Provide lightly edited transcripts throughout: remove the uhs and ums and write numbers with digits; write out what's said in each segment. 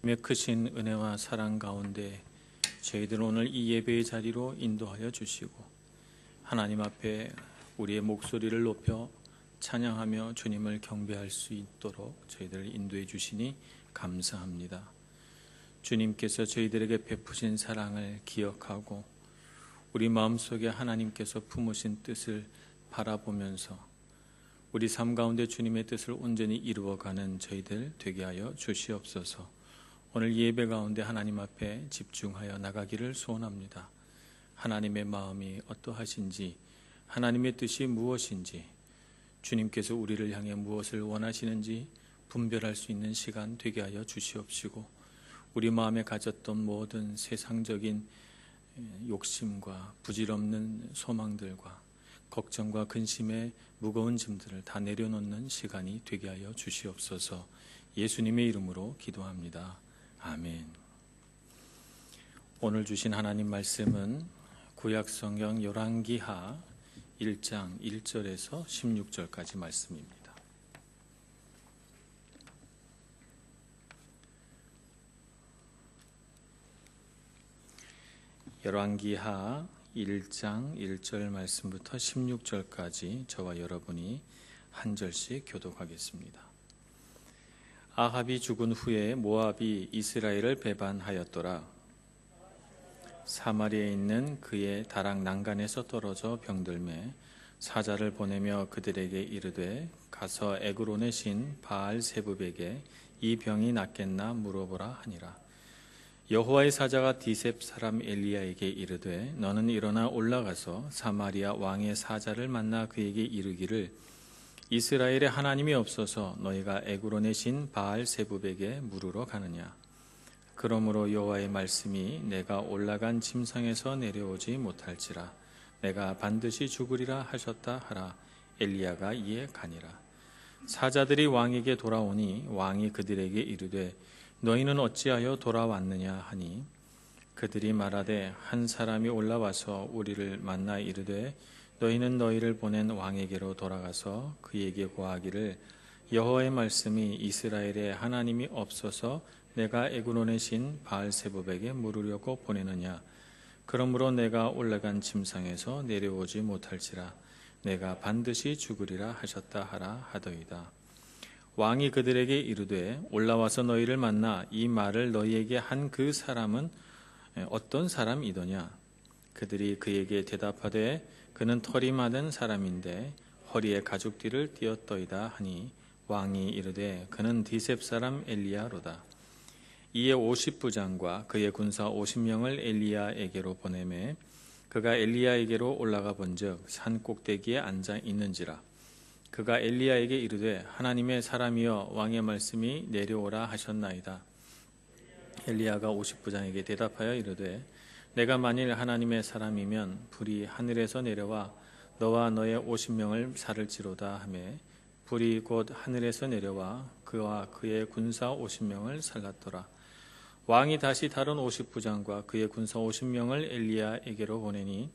하나님의 크신 은혜와 사랑 가운데 저희들 오늘 이 예배의 자리로 인도하여 주시고 하나님 앞에 우리의 목소리를 높여 찬양하며 주님을 경배할 수 있도록 저희들을 인도해 주시니 감사합니다. 주님께서 저희들에게 베푸신 사랑을 기억하고 우리 마음속에 하나님께서 품으신 뜻을 바라보면서 우리 삶 가운데 주님의 뜻을 온전히 이루어가는 저희들 되게 하여 주시옵소서. 오늘 예배 가운데 하나님 앞에 집중하여 나가기를 소원합니다. 하나님의 마음이 어떠하신지, 하나님의 뜻이 무엇인지, 주님께서 우리를 향해 무엇을 원하시는지 분별할 수 있는 시간 되게 하여 주시옵시고, 우리 마음에 가졌던 모든 세상적인 욕심과 부질없는 소망들과 걱정과 근심의 무거운 짐들을 다 내려놓는 시간이 되게 하여 주시옵소서. 예수님의 이름으로 기도합니다. 아멘. 오늘 주신 하나님 말씀은 구약성경 열왕기하 1장 1절에서 16절까지 말씀입니다. 열왕기하 1장 1절 말씀부터 16절까지 저와 여러분이 한 절씩 교독하겠습니다. 아합이 죽은 후에 모압이 이스라엘을 배반하였더라. 사마리아에 있는 그의 다락 난간에서 떨어져 병들매 사자를 보내며 그들에게 이르되 가서 에그론의 신 바알 세붑에게 이 병이 낫겠나 물어보라 하니라. 여호와의 사자가 디셉 사람 엘리야에게 이르되 너는 일어나 올라가서 사마리아 왕의 사자를 만나 그에게 이르기를 이스라엘에 하나님이 없어서 너희가 에그론의 신 바알 세붑에게 물으러 가느냐. 그러므로 여호와의 말씀이 내가 올라간 침상에서 내려오지 못할지라 내가 반드시 죽으리라 하셨다 하라. 엘리야가 이에 가니라. 사자들이 왕에게 돌아오니 왕이 그들에게 이르되 너희는 어찌하여 돌아왔느냐 하니 그들이 말하되 한 사람이 올라와서 우리를 만나 이르되 너희는 너희를 보낸 왕에게로 돌아가서 그에게 고하기를 여호와의 말씀이 이스라엘에 하나님이 없어서 내가 에그론의 신 바알 세붑에게 물으려고 보내느냐. 그러므로 내가 올라간 침상에서 내려오지 못할지라 내가 반드시 죽으리라 하셨다 하라 하더이다. 왕이 그들에게 이르되 올라와서 너희를 만나 이 말을 너희에게 한 그 사람은 어떤 사람이더냐. 그들이 그에게 대답하되 그는 털이 많은 사람인데 허리에 가죽띠를 띠었더이다 하니 왕이 이르되 그는 디셉 사람 엘리야로다. 이에 50부장과 그의 군사 50명을 엘리야에게로 보내매 그가 엘리야에게로 올라가 본즉 산 꼭대기에 앉아 있는지라. 그가 엘리야에게 이르되 하나님의 사람이여 왕의 말씀이 내려오라 하셨나이다. 엘리야가 50부장에게 대답하여 이르되 내가 만일 하나님의 사람이면 불이 하늘에서 내려와 너와 너의 50명을 살을지로다 하매 불이 곧 하늘에서 내려와 그와 그의 군사 50명을 살랐더라. 왕이 다시 다른 50부장과 그의 군사 50명을 엘리야에게로 보내니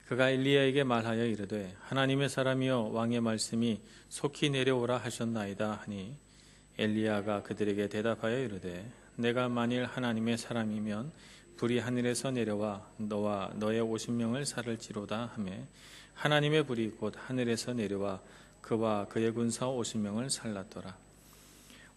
그가 엘리야에게 말하여 이르되 하나님의 사람이여 왕의 말씀이 속히 내려오라 하셨나이다 하니 엘리야가 그들에게 대답하여 이르되 내가 만일 하나님의 사람이면 불이 하늘에서 내려와 너와 너의 50명을 살을지로다 하매 하나님의 불이 곧 하늘에서 내려와 그와 그의 군사 50명을 살랐더라.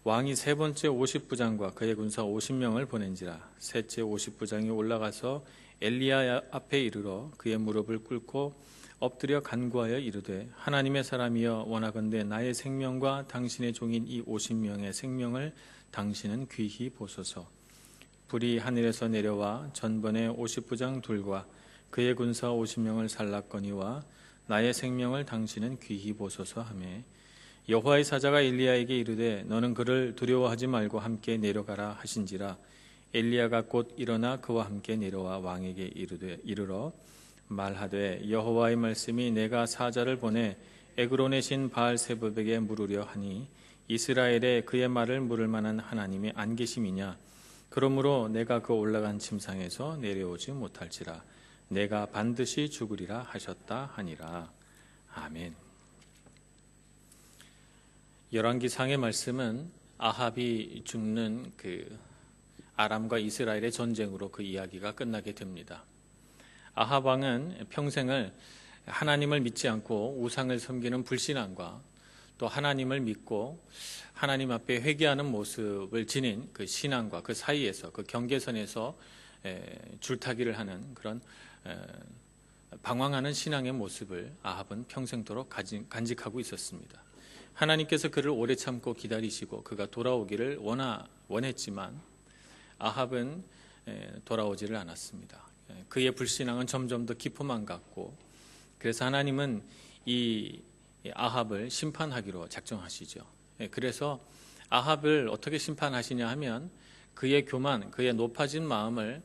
왕이 세 번째 50부장과 그의 군사 50명을 보낸지라. 셋째 50부장이 올라가서 엘리야 앞에 이르러 그의 무릎을 꿇고 엎드려 간구하여 이르되 하나님의 사람이여 원하건대 나의 생명과 당신의 종인 이 50명의 생명을 당신은 귀히 보소서. 불이 하늘에서 내려와 전번에 50부장 둘과 그의 군사 50명을 살랐거니와 나의 생명을 당신은 귀히 보소서 하매 여호와의 사자가 엘리야에게 이르되 너는 그를 두려워하지 말고 함께 내려가라 하신지라. 엘리야가 곧 일어나 그와 함께 내려와 왕에게 이르러 말하되 여호와의 말씀이 내가 사자를 보내 에그론의 신 바알 세붑에게 물으려 하니 이스라엘에 그의 말을 물을 만한 하나님이 안 계심이냐. 그러므로 내가 그 올라간 침상에서 내려오지 못할지라 내가 반드시 죽으리라 하셨다 하니라. 아멘. 열왕기상의 말씀은 아합이 죽는 그 아람과 이스라엘의 전쟁으로 그 이야기가 끝나게 됩니다. 아합 왕은 평생을 하나님을 믿지 않고 우상을 섬기는 불신앙과 또 하나님을 믿고 하나님 앞에 회개하는 모습을 지닌 그 신앙과 그 사이에서, 그 경계선에서 줄타기를 하는 그런 방황하는 신앙의 모습을 아합은 평생도록 간직하고 있었습니다. 하나님께서 그를 오래 참고 기다리시고 그가 돌아오기를 원했지만 아합은 돌아오지를 않았습니다. 그의 불신앙은 점점 더 깊어만 갔고, 그래서 하나님은 이 아합을 심판하기로 작정하시죠. 그래서 아합을 어떻게 심판하시냐 하면 그의 교만, 그의 높아진 마음을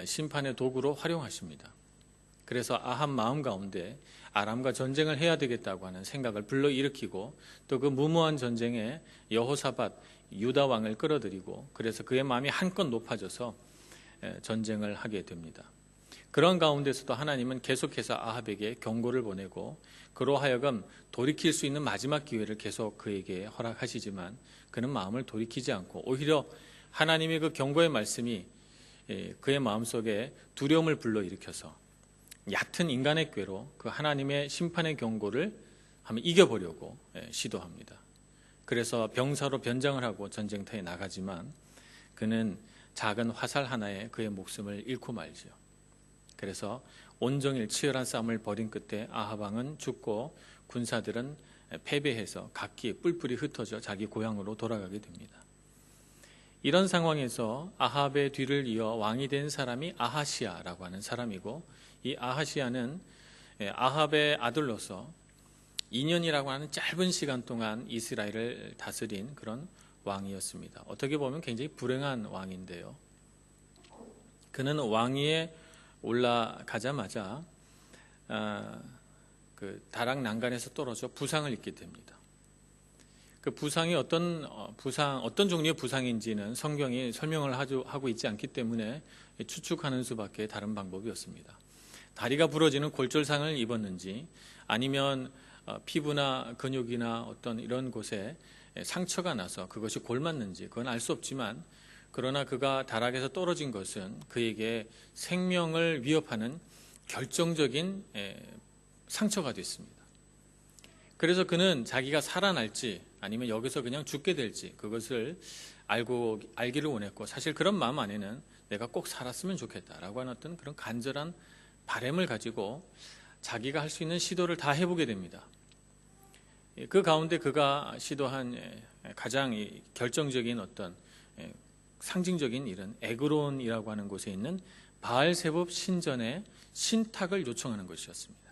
심판의 도구로 활용하십니다. 그래서 아합 마음 가운데 아람과 전쟁을 해야 되겠다고 하는 생각을 불러일으키고, 또 그 무모한 전쟁에 여호사밧 유다 왕을 끌어들이고, 그래서 그의 마음이 한껏 높아져서 전쟁을 하게 됩니다. 그런 가운데서도 하나님은 계속해서 아합에게 경고를 보내고 그로 하여금 돌이킬 수 있는 마지막 기회를 계속 그에게 허락하시지만 그는 마음을 돌이키지 않고 오히려 하나님의 그 경고의 말씀이 그의 마음속에 두려움을 불러일으켜서 얕은 인간의 꾀로 그 하나님의 심판의 경고를 한번 이겨보려고 시도합니다. 그래서 병사로 변장을 하고 전쟁터에 나가지만 그는 작은 화살 하나에 그의 목숨을 잃고 말죠. 그래서 온종일 치열한 싸움을 벌인 끝에 아합 왕은 죽고 군사들은 패배해서 각기 뿔뿔이 흩어져 자기 고향으로 돌아가게 됩니다. 이런 상황에서 아합의 뒤를 이어 왕이 된 사람이 아하시아라고 하는 사람이고, 이 아하시아는 아합의 아들로서 2년이라고 하는 짧은 시간 동안 이스라엘을 다스린 그런 왕이었습니다. 어떻게 보면 굉장히 불행한 왕인데요. 그는 왕위에 올라가자마자 그 다락 난간에서 떨어져 부상을 입게 됩니다. 그 부상이 어떤 종류의 부상인지는 성경이 설명을 하고 있지 않기 때문에 추측하는 수밖에 다른 방법이 없습니다. 다리가 부러지는 골절상을 입었는지 아니면 피부나 근육이나 어떤 이런 곳에 상처가 나서 그것이 골맞는지 그건 알 수 없지만, 그러나 그가 다락에서 떨어진 것은 그에게 생명을 위협하는 결정적인 상처가 됐습니다. 그래서 그는 자기가 살아날지 아니면 여기서 그냥 죽게 될지 그것을 알기를 원했고, 사실 그런 마음 안에는 내가 꼭 살았으면 좋겠다라고 하는 어떤 그런 간절한 바람을 가지고 자기가 할 수 있는 시도를 다 해보게 됩니다. 그 가운데 그가 시도한 가장 결정적인 어떤 상징적인 일은 에그론이라고 하는 곳에 있는 바알세붑 신전의 신탁을 요청하는 것이었습니다.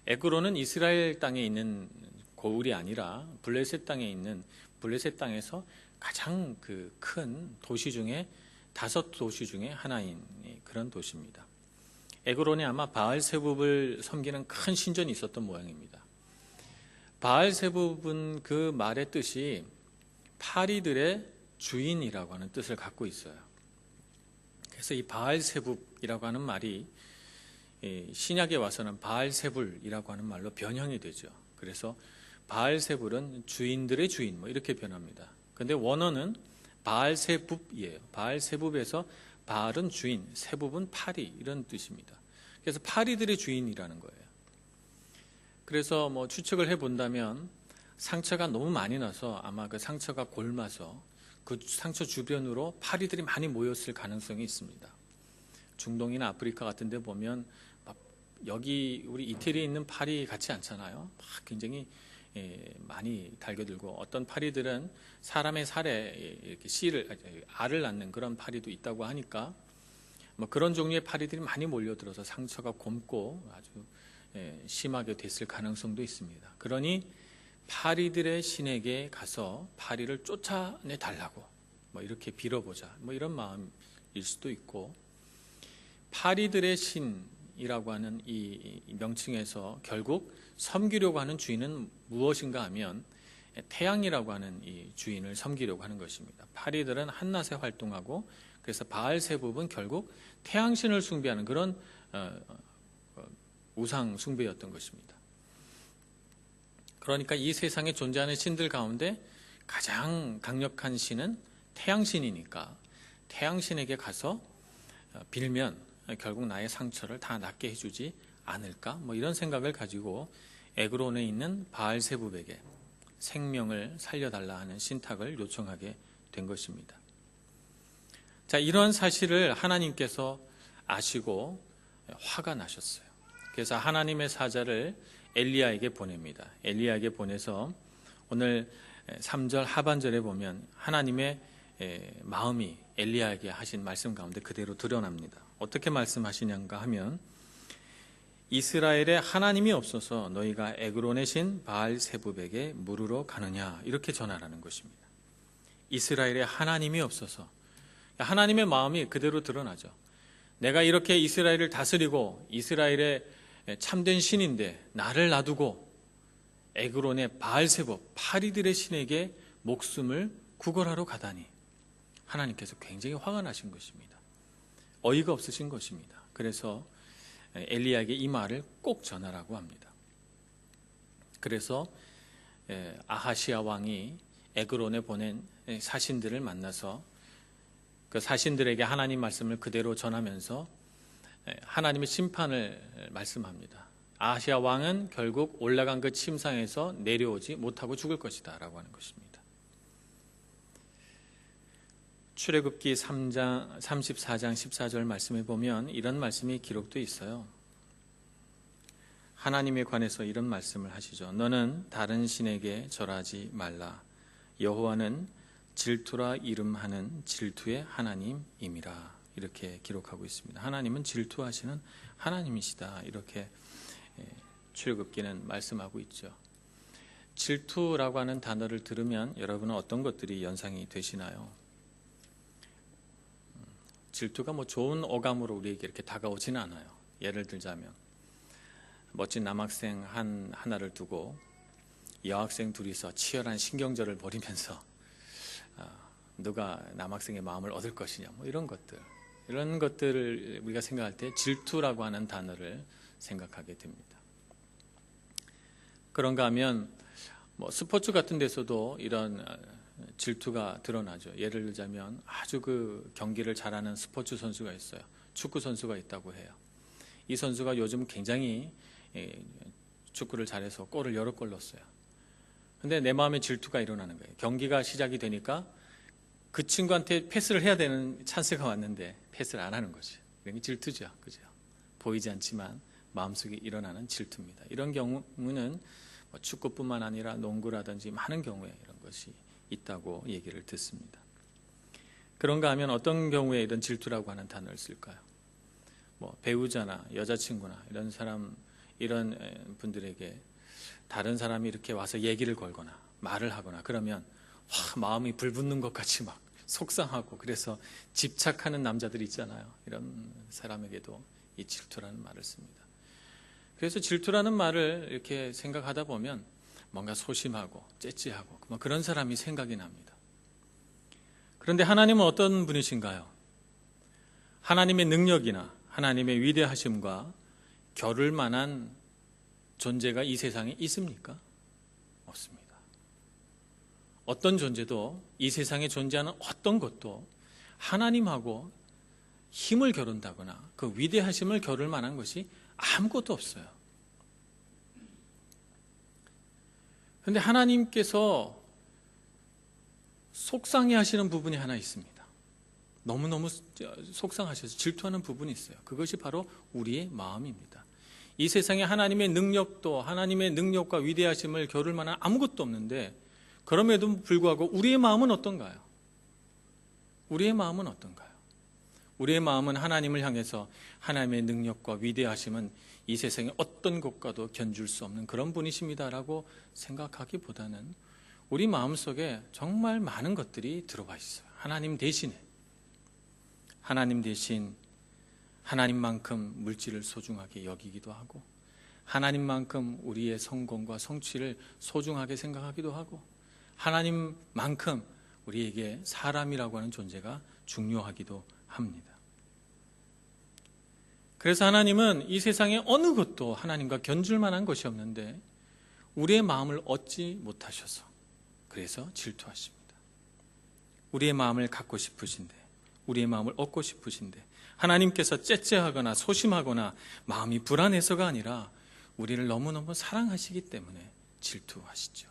에그론은 이스라엘 땅에 있는 고을이 아니라 블레셋 땅에 있는 블레셋 땅에서 가장 그 큰 도시 중에 5도시 중에 하나인 그런 도시입니다. 에그론에 아마 바알세붑을 섬기는 큰 신전이 있었던 모양입니다. 바알세붑은 그 말의 뜻이 파리들의 주인이라고 하는 뜻을 갖고 있어요. 그래서 이 바알세붑이라고 하는 말이 신약에 와서는 바알세불이라고 하는 말로 변형이 되죠. 그래서 바알세불은 주인들의 주인 이렇게 변합니다. 그런데 원어는 바알세붑이에요. 바알세붑에서 바알은 주인, 세붑은 파리 이런 뜻입니다. 그래서 파리들의 주인이라는 거예요. 그래서 추측을 해본다면 상처가 너무 많이 나서 아마 그 상처가 골마서 그 상처 주변으로 파리들이 많이 모였을 가능성이 있습니다. 중동이나 아프리카 같은 데 보면 여기 우리 이태리에 있는 파리 같지 않잖아요. 굉장히 많이 달겨들고, 어떤 파리들은 사람의 살에 이렇게 알을 낳는 그런 파리도 있다고 하니까 그런 종류의 파리들이 많이 몰려들어서 상처가 곪고 아주 심하게 됐을 가능성도 있습니다. 그러니 파리들의 신에게 가서 파리를 쫓아내 달라고 이렇게 빌어보자 이런 마음일 수도 있고, 파리들의 신이라고 하는 이 명칭에서 결국 섬기려고 하는 주인은 무엇인가 하면 태양이라고 하는 이 주인을 섬기려고 하는 것입니다. 파리들은 한낮에 활동하고, 그래서 바알세붑은 결국 태양신을 숭배하는 그런 우상 숭배였던 것입니다. 그러니까 이 세상에 존재하는 신들 가운데 가장 강력한 신은 태양신이니까 태양신에게 가서 빌면 결국 나의 상처를 다 낫게 해주지 않을까? 뭐 이런 생각을 가지고 에그론에 있는 바알세붑에게 생명을 살려달라 하는 신탁을 요청하게 된 것입니다. 자, 이런 사실을 하나님께서 아시고 화가 나셨어요. 그래서 하나님의 사자를 엘리야에게 보냅니다. 엘리야에게 보내서 오늘 3절 하반절에 보면 하나님의 마음이 엘리야에게 하신 말씀 가운데 그대로 드러납니다. 어떻게 말씀하시는가 하면 이스라엘에 하나님이 없어서 너희가 에그론의 신 바알세붑에게 물으러 가느냐 이렇게 전하라는 것입니다. 이스라엘에 하나님이 없어서 하나님의 마음이 그대로 드러나죠. 내가 이렇게 이스라엘을 다스리고 이스라엘의 참된 신인데 나를 놔두고 에그론의 바알세붑 파리들의 신에게 목숨을 구걸하러 가다니 하나님께서 굉장히 화가 나신 것입니다. 어이가 없으신 것입니다. 그래서 엘리야에게 이 말을 꼭 전하라고 합니다. 그래서 아하시아 왕이 에그론에 보낸 사신들을 만나서 그 사신들에게 하나님 말씀을 그대로 전하면서 하나님의 심판을 말씀합니다. 아하시아 왕은 결국 올라간 그 침상에서 내려오지 못하고 죽을 것이다 라고 하는 것입니다. 출애굽기 34장 14절 말씀에 보면 이런 말씀이 기록되어 있어요. 하나님에 관해서 이런 말씀을 하시죠. 너는 다른 신에게 절하지 말라. 여호와는 질투라 이름하는 질투의 하나님임이라. 이렇게 기록하고 있습니다. 하나님은 질투하시는 하나님이시다. 이렇게 출애굽기는 말씀하고 있죠. 질투라고 하는 단어를 들으면 여러분은 어떤 것들이 연상이 되시나요? 질투가 뭐 좋은 어감으로 우리에게 이렇게 다가오지는 않아요. 예를 들자면 멋진 남학생 하나를 두고 여학생 둘이서 치열한 신경전을 벌이면서 누가 남학생의 마음을 얻을 것이냐 뭐 이런 것들을 우리가 생각할 때 질투라고 하는 단어를 생각하게 됩니다. 그런가 하면 뭐 스포츠 같은 데서도 이런 질투가 드러나죠. 예를 들자면 아주 그 경기를 잘하는 스포츠 선수가 있어요. 축구 선수가 있다고 해요. 이 선수가 요즘 굉장히 축구를 잘해서 골을 여러 골 넣었어요. 근데 내 마음에 질투가 일어나는 거예요. 경기가 시작이 되니까 그 친구한테 패스를 해야 되는 찬스가 왔는데 패스를 안 하는 거죠. 이게 질투죠. 그죠? 보이지 않지만 마음속에 일어나는 질투입니다. 이런 경우는 뭐 축구뿐만 아니라 농구라든지 많은 경우에 이런 것이 있다고 얘기를 듣습니다. 그런가 하면 어떤 경우에 이런 질투라고 하는 단어를 쓸까요? 뭐 배우자나 여자친구나 이런 분들에게 다른 사람이 이렇게 와서 얘기를 걸거나 말을 하거나 그러면 마음이 불붙는 것 같이 막 속상하고 그래서 집착하는 남자들이 있잖아요. 이런 사람에게도 이 질투라는 말을 씁니다. 그래서 질투라는 말을 이렇게 생각하다 보면 뭔가 소심하고 째째하고 뭐 그런 사람이 생각이 납니다. 그런데 하나님은 어떤 분이신가요? 하나님의 능력이나 하나님의 위대하심과 겨룰 만한 존재가 이 세상에 있습니까? 없습니다. 어떤 존재도 이 세상에 존재하는 어떤 것도 하나님하고 힘을 겨룬다거나 그 위대하심을 겨룰 만한 것이 아무것도 없어요. 그런데 하나님께서 속상해 하시는 부분이 하나 있습니다. 너무너무 속상하셔서 질투하는 부분이 있어요. 그것이 바로 우리의 마음입니다. 이 세상에 하나님의 능력과 위대하심을 겨룰 만한 아무것도 없는데 그럼에도 불구하고 우리의 마음은 어떤가요? 우리의 마음은 어떤가요? 우리의 마음은 하나님을 향해서 하나님의 능력과 위대하심은 이 세상에 어떤 것과도 견줄 수 없는 그런 분이십니다라고 생각하기보다는 우리 마음속에 정말 많은 것들이 들어와 있어요. 하나님 대신 하나님만큼 물질을 소중하게 여기기도 하고 하나님만큼 우리의 성공과 성취를 소중하게 생각하기도 하고 하나님만큼 우리에게 사람이라고 하는 존재가 중요하기도 합니다. 그래서 하나님은 이 세상에 어느 것도 하나님과 견줄 만한 것이 없는데 우리의 마음을 얻지 못하셔서 그래서 질투하십니다. 우리의 마음을 갖고 싶으신데 우리의 마음을 얻고 싶으신데 하나님께서 째째하거나 소심하거나 마음이 불안해서가 아니라 우리를 너무너무 사랑하시기 때문에 질투하시죠.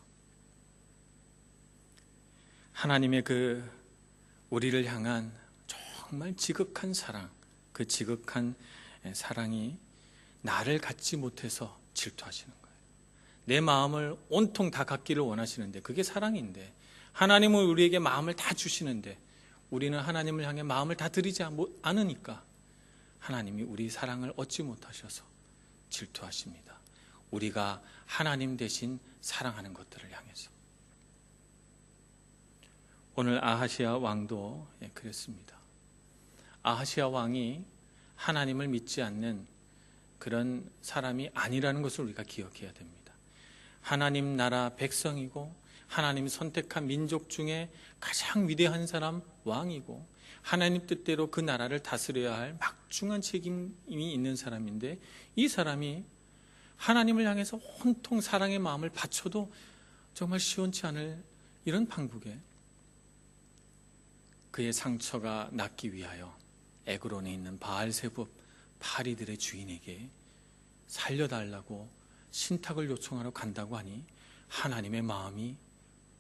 하나님의 그 우리를 향한 정말 지극한 사랑, 그 지극한 사랑이 나를 갖지 못해서 질투하시는 거예요. 내 마음을 온통 다 갖기를 원하시는데 그게 사랑인데, 하나님은 우리에게 마음을 다 주시는데 우리는 하나님을 향해 마음을 다 드리지 않으니까 하나님이 우리 사랑을 얻지 못하셔서 질투하십니다. 우리가 하나님 대신 사랑하는 것들을 향해서. 오늘 아하시아 왕도 그랬습니다. 아하시아 왕이 하나님을 믿지 않는 그런 사람이 아니라는 것을 우리가 기억해야 됩니다. 하나님 나라 백성이고 하나님 선택한 민족 중에 가장 위대한 사람 왕이고 하나님 뜻대로 그 나라를 다스려야 할 막중한 책임이 있는 사람인데, 이 사람이 하나님을 향해서 온통 사랑의 마음을 바쳐도 정말 시원치 않을 이런 판국에 그의 상처가 낫기 위하여 에그론에 있는 바알세붑 파리들의 주인에게 살려달라고 신탁을 요청하러 간다고 하니 하나님의 마음이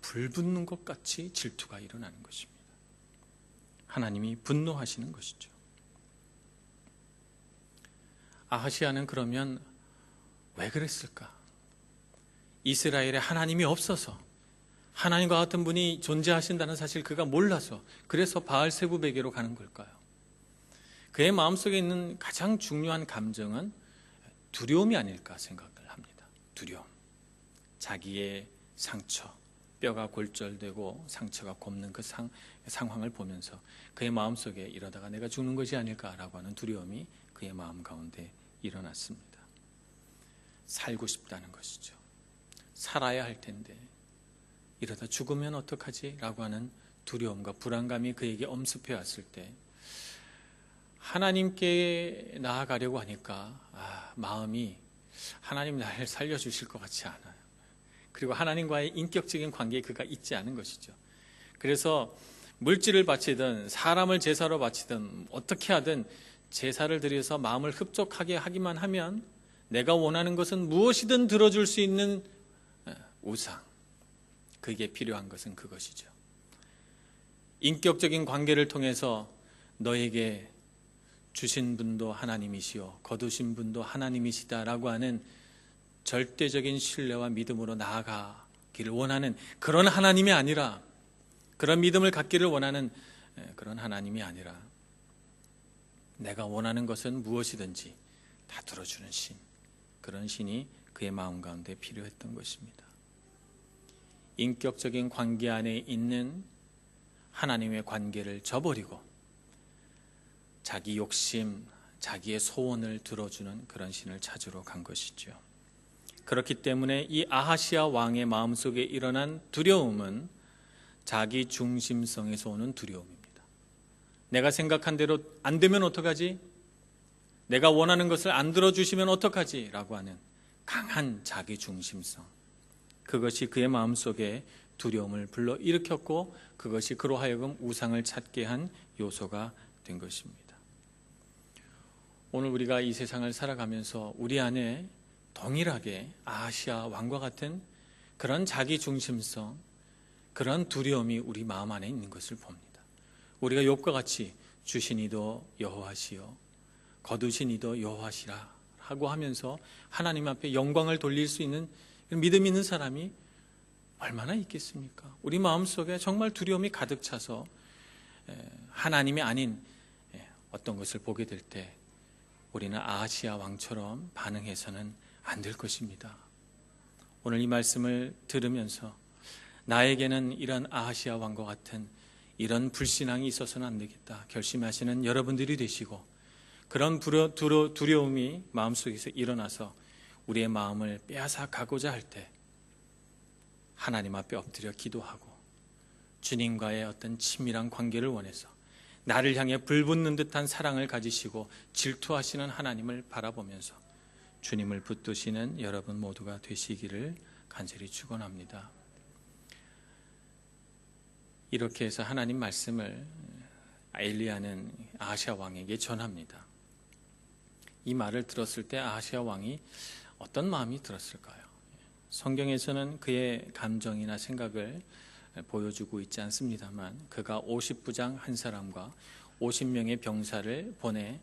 불붙는 것 같이 질투가 일어나는 것입니다. 하나님이 분노하시는 것이죠. 아하시아는 그러면 왜 그랬을까? 이스라엘에 하나님이 없어서, 하나님과 같은 분이 존재하신다는 사실 그가 몰라서, 그래서 바알세붑에게로 가는 걸까요? 그의 마음속에 있는 가장 중요한 감정은 두려움이 아닐까 생각을 합니다. 두려움. 자기의 상처, 뼈가 골절되고 상처가 곱는 그 상황을 보면서 그의 마음속에 이러다가 내가 죽는 것이 아닐까라고 하는 두려움이 그의 마음 가운데 일어났습니다. 살고 싶다는 것이죠. 살아야 할 텐데 이러다 죽으면 어떡하지? 라고 하는 두려움과 불안감이 그에게 엄습해 왔을 때 하나님께 나아가려고 하니까 마음이 하나님 나를 살려주실 것 같지 않아요. 그리고 하나님과의 인격적인 관계에 그가 있지 않은 것이죠. 그래서 물질을 바치든 사람을 제사로 바치든 어떻게 하든 제사를 드려서 마음을 흡족하게 하기만 하면 내가 원하는 것은 무엇이든 들어줄 수 있는 우상, 그게 필요한 것은 그것이죠. 인격적인 관계를 통해서 너에게 주신 분도 하나님이시오, 거두신 분도 하나님이시다라고 하는 절대적인 신뢰와 믿음으로 나아가기를 원하는 그런 하나님이 아니라, 그런 믿음을 갖기를 원하는 그런 하나님이 아니라, 내가 원하는 것은 무엇이든지 다 들어주는 신, 그런 신이 그의 마음 가운데 필요했던 것입니다. 인격적인 관계 안에 있는 하나님의 관계를 저버리고 자기 욕심, 자기의 소원을 들어주는 그런 신을 찾으러 간 것이죠. 그렇기 때문에 이 아하시아 왕의 마음속에 일어난 두려움은 자기 중심성에서 오는 두려움입니다. 내가 생각한 대로 안 되면 어떡하지? 내가 원하는 것을 안 들어주시면 어떡하지? 라고 하는 강한 자기 중심성, 그것이 그의 마음속에 두려움을 불러일으켰고 그것이 그로 하여금 우상을 찾게 한 요소가 된 것입니다. 오늘 우리가 이 세상을 살아가면서 우리 안에 동일하게 아하시아 왕과 같은 그런 자기 중심성, 그런 두려움이 우리 마음 안에 있는 것을 봅니다. 우리가 욥과 같이 주신 이도 여호와시요 거두신 이도 여호와시라 하고 하면서 하나님 앞에 영광을 돌릴 수 있는 믿음 있는 사람이 얼마나 있겠습니까? 우리 마음속에 정말 두려움이 가득 차서 하나님이 아닌 어떤 것을 보게 될 때 우리는 아하시아 왕처럼 반응해서는 안 될 것입니다. 오늘 이 말씀을 들으면서 나에게는 이런 아하시아 왕과 같은 이런 불신앙이 있어서는 안 되겠다 결심하시는 여러분들이 되시고, 그런 두려움이 마음속에서 일어나서 우리의 마음을 빼앗아 가고자 할 때 하나님 앞에 엎드려 기도하고 주님과의 어떤 친밀한 관계를 원해서 나를 향해 불붙는 듯한 사랑을 가지시고 질투하시는 하나님을 바라보면서 주님을 붙드시는 여러분 모두가 되시기를 간절히 축원합니다. 이렇게 해서 하나님 말씀을 엘리야는 아하시아 왕에게 전합니다. 이 말을 들었을 때 아하시아 왕이 어떤 마음이 들었을까요? 성경에서는 그의 감정이나 생각을 보여주고 있지 않습니다만 그가 50부장 한 사람과 50명의 병사를 보내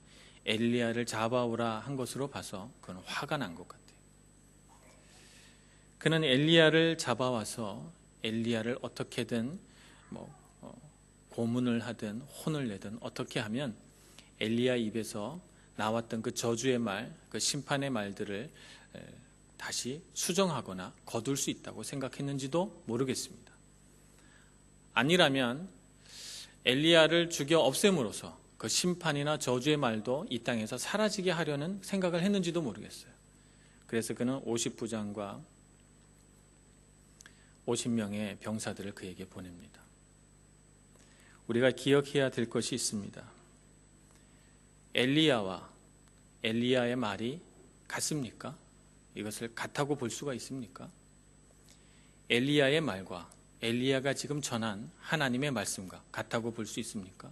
엘리야를 잡아오라 한 것으로 봐서 그는 화가 난 것 같아요. 그는 엘리야를 잡아와서 엘리야를 어떻게든 고문을 하든 혼을 내든 어떻게 하면 엘리야 입에서 나왔던 그 저주의 말, 그 심판의 말들을 다시 수정하거나 거둘 수 있다고 생각했는지도 모르겠습니다. 아니라면 엘리야를 죽여 없앰으로써 그 심판이나 저주의 말도 이 땅에서 사라지게 하려는 생각을 했는지도 모르겠어요. 그래서 그는 50부장과 50명의 병사들을 그에게 보냅니다. 우리가 기억해야 될 것이 있습니다. 엘리야와 엘리야의 말이 같습니까? 이것을 같다고 볼 수가 있습니까? 엘리야의 말과 엘리야가 지금 전한 하나님의 말씀과 같다고 볼 수 있습니까?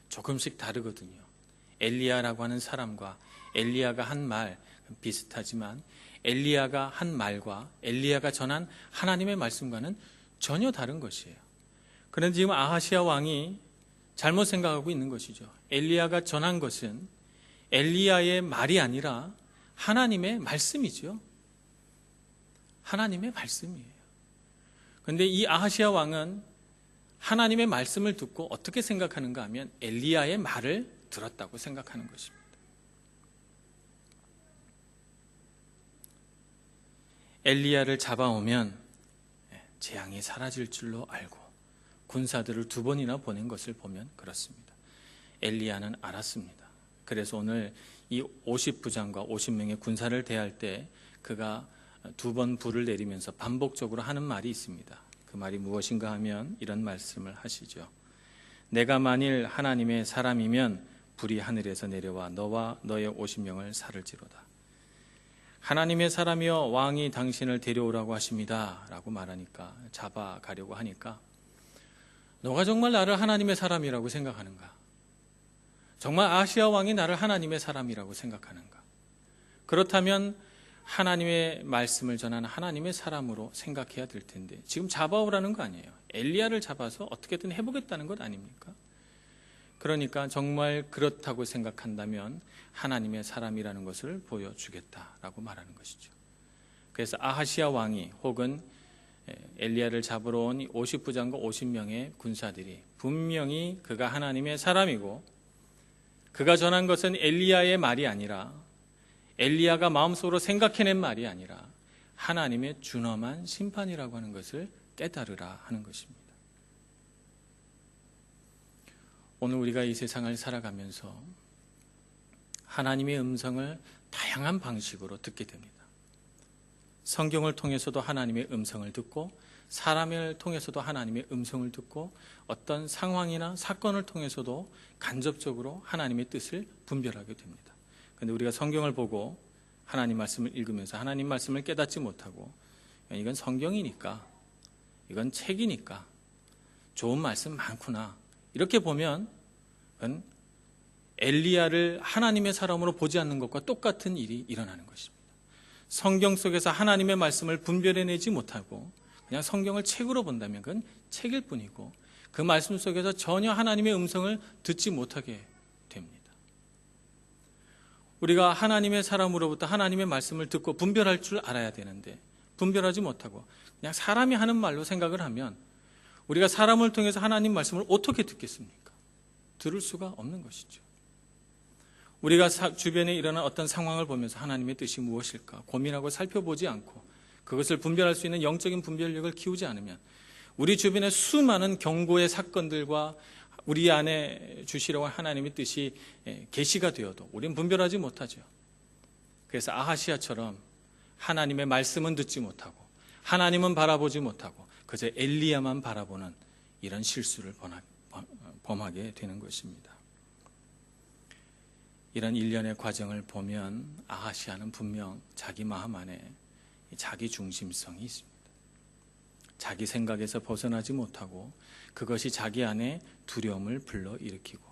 조금씩 다르거든요. 엘리야라고 하는 사람과 엘리야가 한 말 비슷하지만 엘리야가 한 말과 엘리야가 전한 하나님의 말씀과는 전혀 다른 것이에요. 그런데 지금 아하시아 왕이 잘못 생각하고 있는 것이죠. 엘리야가 전한 것은 엘리야의 말이 아니라 하나님의 말씀이죠. 하나님의 말씀이에요. 그런데 이 아하시아 왕은 하나님의 말씀을 듣고 어떻게 생각하는가 하면 엘리야의 말을 들었다고 생각하는 것입니다. 엘리야를 잡아오면 재앙이 사라질 줄로 알고 군사들을 2번이나 보낸 것을 보면 그렇습니다. 엘리야는 알았습니다. 그래서 오늘 이 50부장과 50명의 군사를 대할 때 그가 2번 불을 내리면서 반복적으로 하는 말이 있습니다. 그 말이 무엇인가 하면 이런 말씀을 하시죠. 내가 만일 하나님의 사람이면 불이 하늘에서 내려와 너와 너의 50명을 살을지로다. 하나님의 사람이여 왕이 당신을 데려오라고 하십니다 라고 말하니까 잡아가려고 하니까 너가 정말 나를 하나님의 사람이라고 생각하는가? 정말 아시아 왕이 나를 하나님의 사람이라고 생각하는가? 그렇다면 하나님의 말씀을 전하는 하나님의 사람으로 생각해야 될 텐데 지금 잡아오라는 거 아니에요. 엘리야를 잡아서 어떻게든 해보겠다는 것 아닙니까? 그러니까 정말 그렇다고 생각한다면 하나님의 사람이라는 것을 보여주겠다라고 말하는 것이죠. 그래서 아하시아 왕이 혹은 엘리야를 잡으러 온 50부장과 50명의 군사들이 분명히 그가 하나님의 사람이고 그가 전한 것은 엘리야의 말이 아니라 엘리야가 마음속으로 생각해낸 말이 아니라 하나님의 준엄한 심판이라고 하는 것을 깨달으라 하는 것입니다. 오늘 우리가 이 세상을 살아가면서 하나님의 음성을 다양한 방식으로 듣게 됩니다. 성경을 통해서도 하나님의 음성을 듣고 사람을 통해서도 하나님의 음성을 듣고 어떤 상황이나 사건을 통해서도 간접적으로 하나님의 뜻을 분별하게 됩니다. 그런데 우리가 성경을 보고 하나님 말씀을 읽으면서 하나님 말씀을 깨닫지 못하고 이건 성경이니까 이건 책이니까 좋은 말씀 많구나 이렇게 보면 엘리야를 하나님의 사람으로 보지 않는 것과 똑같은 일이 일어나는 것입니다. 성경 속에서 하나님의 말씀을 분별해내지 못하고 그냥 성경을 책으로 본다면 그건 책일 뿐이고 그 말씀 속에서 전혀 하나님의 음성을 듣지 못하게 됩니다. 우리가 하나님의 사람으로부터 하나님의 말씀을 듣고 분별할 줄 알아야 되는데 분별하지 못하고 그냥 사람이 하는 말로 생각을 하면 우리가 사람을 통해서 하나님 말씀을 어떻게 듣겠습니까? 들을 수가 없는 것이죠. 우리가 주변에 일어난 어떤 상황을 보면서 하나님의 뜻이 무엇일까 고민하고 살펴보지 않고 그것을 분별할 수 있는 영적인 분별력을 키우지 않으면 우리 주변의 수많은 경고의 사건들과 우리 안에 주시려고 하나님의 뜻이 계시가 되어도 우리는 분별하지 못하죠. 그래서 아하시아처럼 하나님의 말씀은 듣지 못하고 하나님은 바라보지 못하고 그저 엘리야만 바라보는 이런 실수를 범하게 되는 것입니다. 이런 일련의 과정을 보면 아하시아는 분명 자기 마음 안에 자기 중심성이 있습니다. 자기 생각에서 벗어나지 못하고 그것이 자기 안에 두려움을 불러일으키고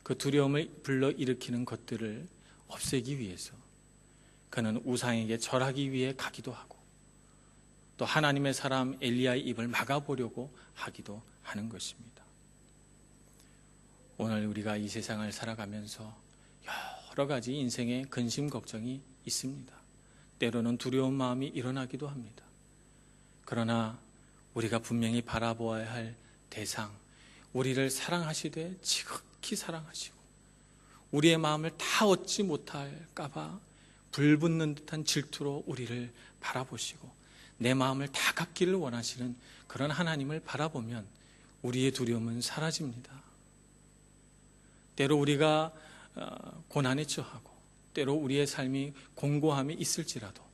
그 두려움을 불러일으키는 것들을 없애기 위해서 그는 우상에게 절하기 위해 가기도 하고 또 하나님의 사람 엘리야의 입을 막아보려고 하기도 하는 것입니다. 오늘 우리가 이 세상을 살아가면서 여러 가지 인생의 근심 걱정이 있습니다. 때로는 두려운 마음이 일어나기도 합니다. 그러나 우리가 분명히 바라보아야 할 대상, 우리를 사랑하시되 지극히 사랑하시고 우리의 마음을 다 얻지 못할까 봐 불붙는 듯한 질투로 우리를 바라보시고 내 마음을 다 갖기를 원하시는 그런 하나님을 바라보면 우리의 두려움은 사라집니다. 때로 우리가 고난에 처하고 때로 우리의 삶이 공고함이 있을지라도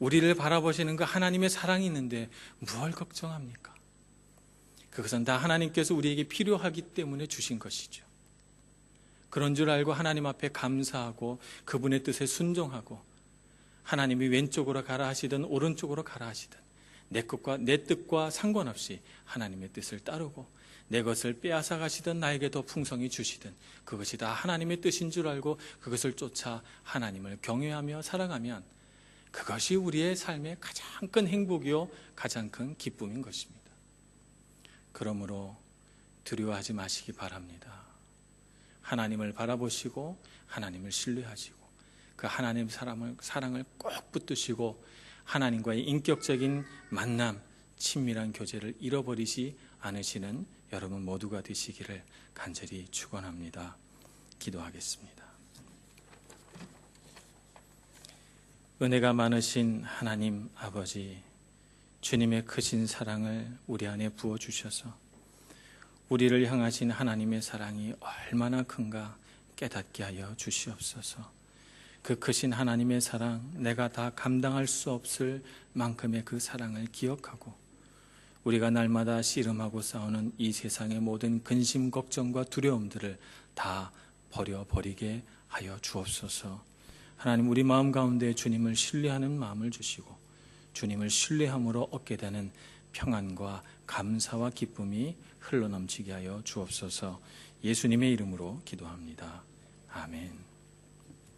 우리를 바라보시는 그 하나님의 사랑이 있는데 무엇을 걱정합니까? 그것은 다 하나님께서 우리에게 필요하기 때문에 주신 것이죠. 그런 줄 알고 하나님 앞에 감사하고 그분의 뜻에 순종하고 하나님이 왼쪽으로 가라 하시든 오른쪽으로 가라 하시든 내 뜻과 상관없이 하나님의 뜻을 따르고 내 것을 빼앗아 가시든 나에게 더 풍성히 주시든 그것이 다 하나님의 뜻인 줄 알고 그것을 쫓아 하나님을 경외하며 살아가면 그것이 우리의 삶의 가장 큰 행복이요 가장 큰 기쁨인 것입니다. 그러므로 두려워하지 마시기 바랍니다. 하나님을 바라보시고 하나님을 신뢰하시고 그 하나님 사랑을 꼭 붙드시고 하나님과의 인격적인 만남, 친밀한 교제를 잃어버리지 않으시는 여러분 모두가 되시기를 간절히 축원합니다. 기도하겠습니다. 은혜가 많으신 하나님 아버지, 주님의 크신 사랑을 우리 안에 부어주셔서 우리를 향하신 하나님의 사랑이 얼마나 큰가 깨닫게 하여 주시옵소서. 그 크신 하나님의 사랑, 내가 다 감당할 수 없을 만큼의 그 사랑을 기억하고 우리가 날마다 씨름하고 싸우는 이 세상의 모든 근심, 걱정과 두려움들을 다 버려버리게 하여 주옵소서. 하나님, 우리 마음 가운데 주님을 신뢰하는 마음을 주시고 주님을 신뢰함으로 얻게 되는 평안과 감사와 기쁨이 흘러넘치게 하여 주옵소서. 예수님의 이름으로 기도합니다. 아멘.